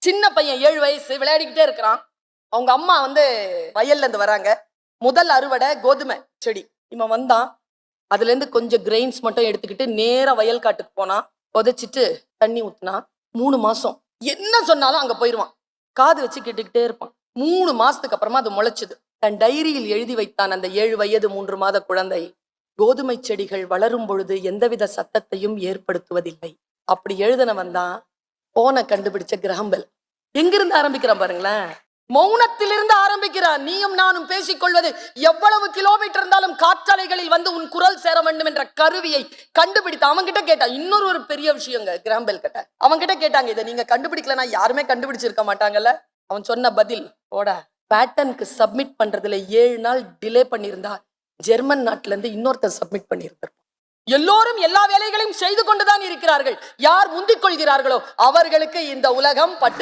சின்ன பையன் 7 வயசு விளையாடிக்கிட்டே இருக்கிறான். அவங்க அம்மா வயல்ல இருந்து வராங்க. முதல் அறுவடை கோதுமை செடி. இவன் வந்தான், அதுல இருந்து கொஞ்சம் கிரெயின்ஸ் மட்டும் எடுத்துக்கிட்டு நேரா வயல் காட்டுக்கு போனான். புதைச்சிட்டு தண்ணி ஊத்துனா. 3 மாசம் என்ன சொன்னாலும் அங்க போயிருவான். காது வச்சு கேட்டுக்கிட்டே இருப்பான். 3 மாசத்துக்கு அப்புறமா அது முளைச்சுது. தன் டைரியில் எழுதி வைத்தான் அந்த 7 வயது 3 மாத குழந்தை, கோதுமை செடிகள் வளரும் பொழுது எந்தவித சத்தத்தையும் ஏற்படுத்துவதில்லை. அப்படி எழுதினவன் தான் போனை கண்டுபிடிச்ச கிரஹம்பெல். எங்கிருந்து ஆரம்பிக்கிறான் பாருங்களேன், மௌனத்திலிருந்து ஆரம்பிக்கிறான். நீயும் நானும் பேசிக்கொள்வது எவ்வளவு கிலோமீட்டர் இருந்தாலும் காற்றலைகளில் உன் குரல் சேர வேண்டும் என்ற கருவியை கண்டுபிடித்த அவன் கிட்ட கேட்டான். இன்னொரு பெரிய விஷயங்க, கிரஹம்பெல் கிட்ட அவன் கிட்ட கேட்டாங்க, இதை நீங்க கண்டுபிடிக்கலன்னா யாருமே கண்டுபிடிச்சிருக்க மாட்டாங்கல்ல. அவன் சொன்ன பதில், போட பேட்டர்னுக்கு சப்மிட் பண்றதுல 7 நாள் டிலே பண்ணியிருந்தா ஜெர்மன் நாட்டுல இருந்து இன்னொருத்தர் சப்மிட் பண்ணியிருப்பார். எல்லோரும் எல்லா வேலைகளையும் செய்து கொண்டுதான் இருக்கிறார்கள். யார் முந்திக் கொள்கிறார்களோ அவர்களுக்கு இந்த உலகம் பட்டு